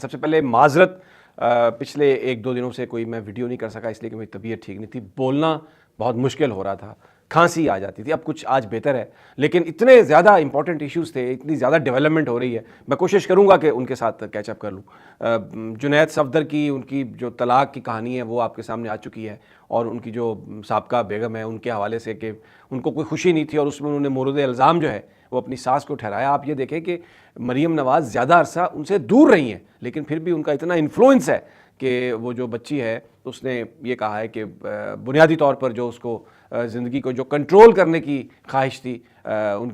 سب سے پہلے معذرت، پچھلے ایک دو دنوں سے کوئی میں ویڈیو نہیں کر سکا اس لیے کہ میری طبیعت ٹھیک نہیں تھی، بولنا بہت مشکل ہو رہا تھا، کھانسی آ جاتی تھی۔ اب کچھ آج بہتر ہے، لیکن اتنے زیادہ امپورٹنٹ ایشوز تھے، اتنی زیادہ ڈیولپمنٹ ہو رہی ہے، میں کوشش کروں گا کہ ان کے ساتھ کیچ اپ کر لوں۔ جنید صفدر کی ان کی جو طلاق کی کہانی ہے وہ آپ کے سامنے آ چکی ہے، اور ان کی جو سابقہ بیگم ہے ان کے حوالے سے کہ ان کو کوئی خوشی نہیں تھی اور اس میں انہوں نے مورد الزام جو ہے وہ اپنی ساس کو ٹھہرایا۔ آپ یہ دیکھیں کہ مریم نواز زیادہ عرصہ ان سے دور رہی ہیں، لیکن پھر بھی ان کا اتنا انفلوئنس ہے کہ وہ جو بچی ہے اس نے یہ کہا ہے کہ بنیادی طور پر جو اس کو زندگی کو جو کنٹرول کرنے کی خواہش تھی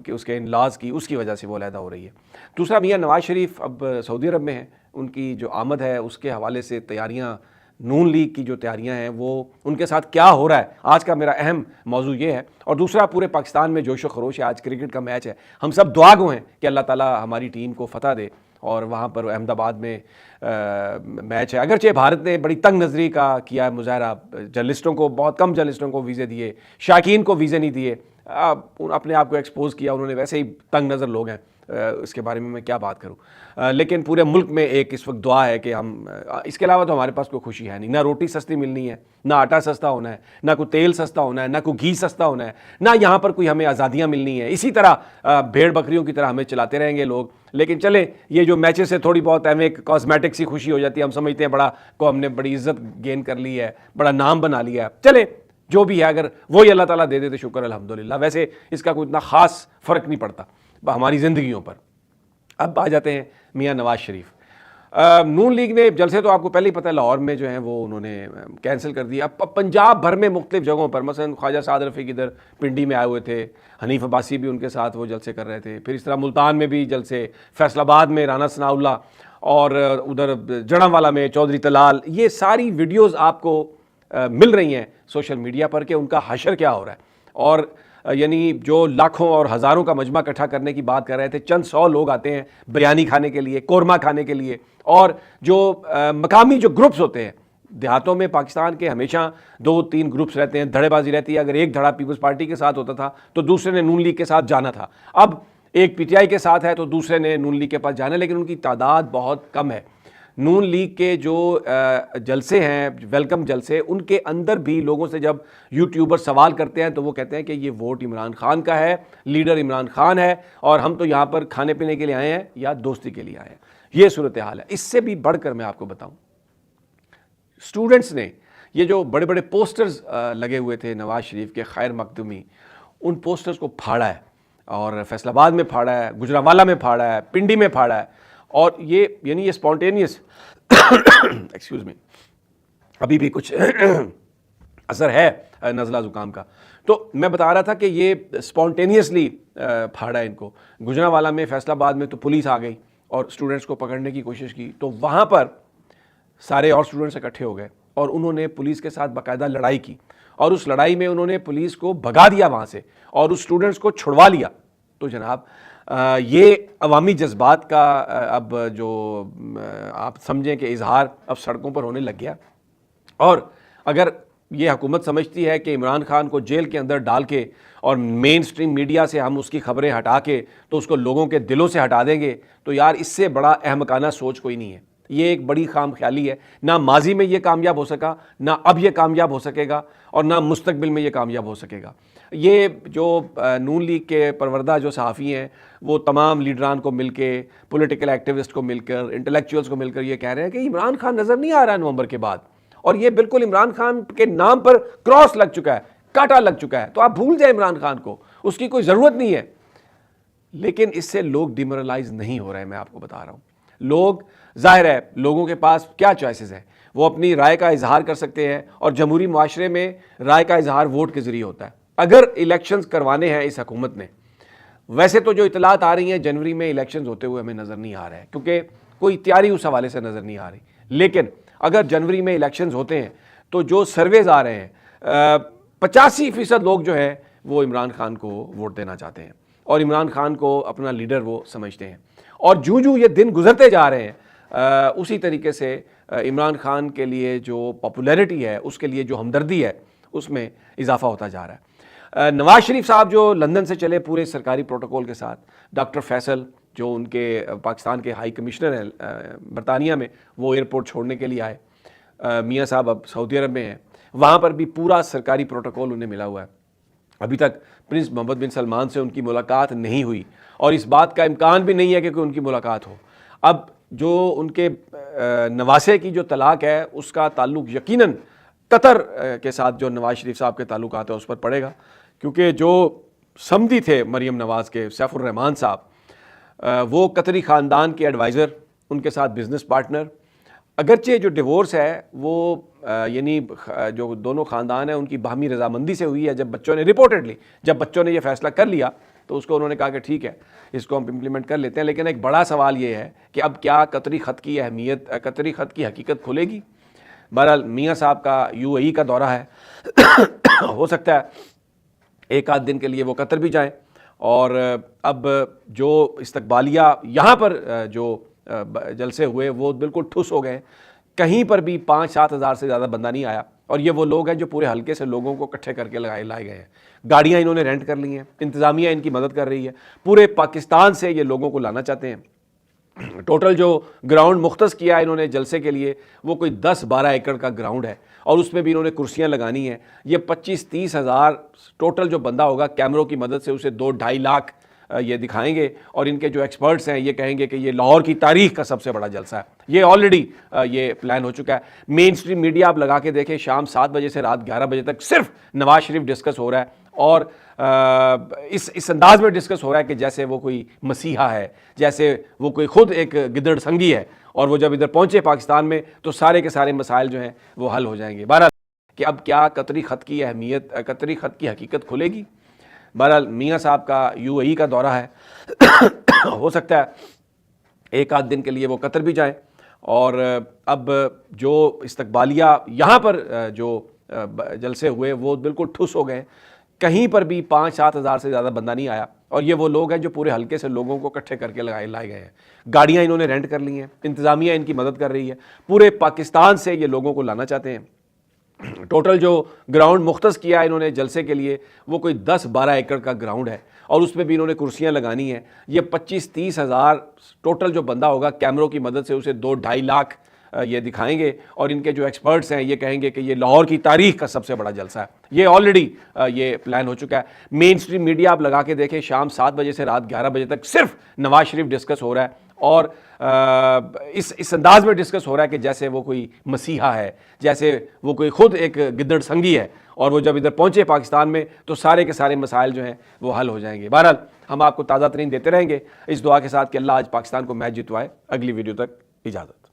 اس کے ان لاز کی، اس کی وجہ سے وہ علیحدہ ہو رہی ہے۔ دوسرا، میاں نواز شریف اب سعودی عرب میں ہیں، ان کی جو آمد ہے اس کے حوالے سے تیاریاں، نون لیگ کی جو تیاریاں ہیں وہ ان کے ساتھ کیا ہو رہا ہے، آج کا میرا اہم موضوع یہ ہے۔ اور دوسرا، پورے پاکستان میں جوش و خروش ہے، آج کرکٹ کا میچ ہے، ہم سب دعا گو ہیں کہ اللہ تعالیٰ ہماری ٹیم کو فتح دے، اور وہاں پر احمد آباد میں میچ ہے۔ اگرچہ بھارت نے بڑی تنگ نظری کا کیا ہے مظاہرہ، جرنلسٹوں کو، بہت کم جرنلسٹوں کو ویزے دیے، شائقین کو ویزے نہیں دیے، اپنے آپ کو ایکسپوز کیا، انہوں نے ویسے ہی تنگ نظر لوگ ہیں، اس کے بارے میں کیا بات کروں، لیکن پورے ملک میں ایک اس وقت دعا ہے کہ ہم، اس کے علاوہ تو ہمارے پاس کوئی خوشی ہے نہیں، نہ روٹی سستی ملنی ہے، نہ آٹا سستا ہونا ہے، نہ کوئی تیل سستا ہونا ہے، نہ کوئی گھی سستا ہونا ہے، نہ یہاں پر کوئی ہمیں آزادیاں ملنی ہیں۔ اسی طرح بھیڑ بکریوں کی طرح ہمیں چلاتے رہیں گے لوگ، لیکن چلے یہ جو میچز سے تھوڑی بہت ہمیں ایک کاسمیٹک سی خوشی ہو جاتی ہے، ہم سمجھتے ہیں بڑا کو ہم نے بڑی عزت گین کر لی ہے، بڑا نام بنا لیا ہے، چلے جو بھی ہے، اگر وہی اللہ تعالیٰ دے دے تو شکر الحمدللہ، ویسے اس کا کوئی اتنا خاص فرق نہیں پڑتا ہماری زندگیوں پر۔ اب آ جاتے ہیں میاں نواز شریف۔ نون لیگ نے جلسے تو آپ کو پہلے ہی پتہ ہے لاہور میں جو ہیں وہ انہوں نے کینسل کر دیا۔ اب پنجاب بھر میں مختلف جگہوں پر، مثلا خواجہ سعد رفیق ادھر پنڈی میں آئے ہوئے تھے، حنیف عباسی بھی ان کے ساتھ وہ جلسے کر رہے تھے، پھر اس طرح ملتان میں بھی جلسے، فیصل آباد میں رانا ثناء اللہ، اور ادھر جڑاں میں چودھری طلال۔ یہ ساری ویڈیوز آپ کو مل رہی ہیں سوشل میڈیا پر کہ ان کا حشر کیا ہو رہا ہے، اور یعنی جو لاکھوں اور ہزاروں کا مجمع اکٹھا کرنے کی بات کر رہے تھے، چند سو لوگ آتے ہیں بریانی کھانے کے لیے، قورمہ کھانے کے لیے، اور جو مقامی جو گروپس ہوتے ہیں دیہاتوں میں، پاکستان کے ہمیشہ 2-3 گروپس رہتے ہیں، دھڑے بازی رہتی ہے، اگر ایک دھڑا پیپلز پارٹی کے ساتھ ہوتا تھا تو دوسرے نے نون لیگ کے ساتھ جانا تھا، اب ایک پی ٹی آئی کے ساتھ ہے تو دوسرے نے نون لیگ کے پاس جانا ہے، لیکن ان کی تعداد بہت کم ہے۔ نون لیگ کے جو جلسے ہیں، ویلکم جلسے، ان کے اندر بھی لوگوں سے جب یوٹیوبر سوال کرتے ہیں تو وہ کہتے ہیں کہ یہ ووٹ عمران خان کا ہے، لیڈر عمران خان ہے، اور ہم تو یہاں پر کھانے پینے کے لیے آئے ہیں یا دوستی کے لیے آئے ہیں۔ یہ صورتحال ہے۔ اس سے بھی بڑھ کر میں آپ کو بتاؤں، اسٹوڈنٹس نے یہ جو بڑے بڑے پوسٹرز لگے ہوئے تھے نواز شریف کے خیر مقدمی، ان پوسٹرز کو پھاڑا ہے، اور فیصل آباد میں پھاڑا ہے، گجرانوالہ میں پھاڑا ہے، پنڈی میں پھاڑا ہے، اور یہ یعنی یہ اسپونٹینیس ایکسکیوز می، ابھی بھی کچھ اثر ہے نزلہ زکام کا، تو میں بتا رہا تھا کہ یہ اسپونٹینیسلی پھاڑا ہے ان کو۔ گجرانوالہ میں، فیصل آباد میں تو پولیس آ گئی اور اسٹوڈنٹس کو پکڑنے کی کوشش کی، تو وہاں پر سارے اور اسٹوڈنٹس اکٹھے ہو گئے اور انہوں نے پولیس کے ساتھ باقاعدہ لڑائی کی، اور اس لڑائی میں انہوں نے پولیس کو بھگا دیا وہاں سے اور اس اسٹوڈنٹس کو چھڑوا لیا۔ تو جناب یہ عوامی جذبات کا اب جو آپ سمجھیں کہ اظہار اب سڑکوں پر ہونے لگ گیا، اور اگر یہ حکومت سمجھتی ہے کہ عمران خان کو جیل کے اندر ڈال کے اور مین سٹریم میڈیا سے ہم اس کی خبریں ہٹا کے تو اس کو لوگوں کے دلوں سے ہٹا دیں گے، تو یار اس سے بڑا احمقانہ سوچ کوئی نہیں ہے۔ یہ ایک بڑی خام خیالی ہے، نہ ماضی میں یہ کامیاب ہو سکا، نہ اب یہ کامیاب ہو سکے گا، اور نہ مستقبل میں یہ کامیاب ہو سکے گا۔ یہ جو نون لیگ کے پروردہ جو صحافی ہیں، وہ تمام لیڈران کو مل کے، پولیٹیکل ایکٹیوسٹ کو مل کر، انٹلیکچوئلس کو مل کر یہ کہہ رہے ہیں کہ عمران خان نظر نہیں آ رہا ہے نومبر کے بعد، اور یہ بالکل عمران خان کے نام پر کراس لگ چکا ہے، کاٹا لگ چکا ہے، تو آپ بھول جائیں عمران خان کو، اس کی کوئی ضرورت نہیں ہے۔ لیکن اس سے لوگ ڈیمورلائز نہیں ہو رہے ہیں، میں آپ کو بتا رہا ہوں۔ لوگ، ظاہر ہے لوگوں کے پاس کیا چوائسز ہیں، وہ اپنی رائے کا اظہار کر سکتے ہیں، اور جمہوری معاشرے میں رائے کا اظہار ووٹ کے ذریعے ہوتا ہے۔ اگر الیکشنز کروانے ہیں اس حکومت نے، ویسے تو جو اطلاعات آ رہی ہیں جنوری میں الیکشنز ہوتے ہوئے ہمیں نظر نہیں آ رہا ہے، کیونکہ کوئی تیاری اس حوالے سے نظر نہیں آ رہی، لیکن اگر جنوری میں الیکشنز ہوتے ہیں تو جو سرویز آ رہے ہیں 85% لوگ جو ہیں وہ عمران خان کو ووٹ دینا چاہتے ہیں، اور عمران خان کو اپنا لیڈر وہ سمجھتے ہیں، اور جو یہ دن گزرتے جا رہے ہیں اسی طریقے سے عمران خان کے لیے جو پاپولیرٹی ہے، اس کے لیے جو ہمدردی ہے، اس میں اضافہ ہوتا جا رہا ہے۔ نواز شریف صاحب جو لندن سے چلے پورے سرکاری پروٹوکول کے ساتھ، ڈاکٹر فیصل جو ان کے پاکستان کے ہائی کمشنر ہیں برطانیہ میں، وہ ایئرپورٹ چھوڑنے کے لیے آئے۔ میاں صاحب اب سعودی عرب میں ہیں، وہاں پر بھی پورا سرکاری پروٹوکول انہیں ملا ہوا ہے۔ ابھی تک پرنس محمد بن سلمان سے ان کی ملاقات نہیں ہوئی، اور اس بات کا امکان بھی نہیں ہے کہ کوئی ان کی ملاقات ہو۔ اب جو ان کے نواسے کی جو طلاق ہے اس کا تعلق یقیناً قطر کے ساتھ جو نواز شریف صاحب کے تعلقات ہیں اس پر پڑے گا، کیونکہ جو سمدی تھے مریم نواز کے سیف الرحمان صاحب، وہ قطری خاندان کے ایڈوائزر، ان کے ساتھ بزنس پارٹنر۔ اگرچہ جو ڈیورس ہے وہ یعنی جو دونوں خاندان ہیں ان کی باہمی رضامندی سے ہوئی ہے، جب بچوں نے ریپورٹڈلی جب بچوں نے یہ فیصلہ کر لیا تو اس کو انہوں نے کہا کہ ٹھیک ہے اس کو ہم امپلیمنٹ کر لیتے ہیں۔ لیکن ایک بڑا سوال یہ ہے کہ اب کیا قطری خط کی اہمیت، قطری خط کی حقیقت کھلے گی؟ بہرحال میاں صاحب کا UAE کا دورہ ہے، ہو سکتا ہے ایک آدھ دن کے لیے وہ قطر بھی جائیں، اور اب جو استقبالیہ یہاں پر جو جلسے ہوئے وہ بالکل ٹھس ہو گئے، کہیں پر بھی 5-7 ہزار سے زیادہ بندہ نہیں آیا، اور یہ وہ لوگ ہیں جو پورے حلقے سے لوگوں کو اکٹھے کر کے لائے گئے ہیں۔ گاڑیاں انہوں نے رینٹ کر لی ہیں، انتظامیہ ان کی مدد کر رہی ہے، پورے پاکستان سے یہ لوگوں کو لانا چاہتے ہیں۔ ٹوٹل جو گراؤنڈ مختص کیا ہے انہوں نے جلسے کے لیے وہ کوئی 10-12 ایکڑ کا گراؤنڈ ہے، اور اس میں بھی انہوں نے کرسیاں لگانی ہیں۔ یہ 25-30 ہزار ٹوٹل جو بندہ ہوگا کیمروں کی مدد سے اسے 2-2.5 لاکھ یہ دکھائیں گے، اور ان کے جو ایکسپرٹس ہیں یہ کہیں گے کہ یہ لاہور کی تاریخ کا سب سے بڑا جلسہ ہے۔ یہ آلریڈی یہ پلان ہو چکا ہے۔ مین اسٹریم میڈیا آپ لگا کے دیکھیں، شام 7 بجے سے رات 11 بجے تک صرف نواز شریف ڈسکس ہو رہا ہے، اور اس انداز میں ڈسکس ہو رہا ہے کہ جیسے وہ کوئی مسیحا ہے، جیسے وہ کوئی خود ایک گدڑ سنگی ہے، اور وہ جب ادھر پہنچے پاکستان میں تو سارے کے سارے مسائل جو ہیں وہ حل ہو جائیں گے۔ بہرحال کہ اب کیا قطری خط کی اہمیت، قطری خط کی حقیقت کھلے گی؟ بہرحال میاں صاحب کا UAE کا دورہ ہے، ہو سکتا ہے ایک آدھ دن کے لیے وہ قطر بھی جائیں، اور اب جو استقبالیہ یہاں پر جو جلسے ہوئے وہ بالکل ٹھس ہو گئے، کہیں پر بھی 5-7 ہزار سے زیادہ بندہ نہیں آیا، اور یہ وہ لوگ ہیں جو پورے حلقے سے لوگوں کو اکٹھے کر کے لائے گئے ہیں۔ گاڑیاں انہوں نے رینٹ کر لی ہیں، انتظامیہ ان کی مدد کر رہی ہے، پورے پاکستان سے یہ لوگوں کو لانا چاہتے ہیں۔ ٹوٹل جو گراؤنڈ مختص کیا ہے انہوں نے جلسے کے لیے وہ کوئی 10-12 ایکڑ کا گراؤنڈ ہے، اور اس میں بھی انہوں نے کرسیاں لگانی ہیں۔ یہ 25-30 ہزار ٹوٹل جو بندہ ہوگا کیمروں کی مدد سے اسے 2-2.5 لاکھ یہ دکھائیں گے، اور ان کے جو ایکسپرٹس ہیں یہ کہیں گے کہ یہ لاہور کی تاریخ کا سب سے بڑا جلسہ ہے۔ یہ آلریڈی یہ پلان ہو چکا ہے۔ مین اسٹریم میڈیا آپ لگا کے دیکھیں، شام 7 بجے سے رات 11 بجے تک صرف نواز شریف ڈسکس ہو رہا ہے، اور اس انداز میں ڈسکس ہو رہا ہے کہ جیسے وہ کوئی مسیحا ہے، جیسے وہ کوئی خود ایک گدڑ سنگی ہے، اور وہ جب ادھر پہنچے پاکستان میں تو سارے کے سارے مسائل جو ہیں وہ حل ہو جائیں گے۔ بہرحال ہم آپ کو تازہ ترین دیتے رہیں گے، اس دعا کے ساتھ کہ اللہ آج پاکستان کو میچ جتوائے۔ اگلی ویڈیو تک اجازت۔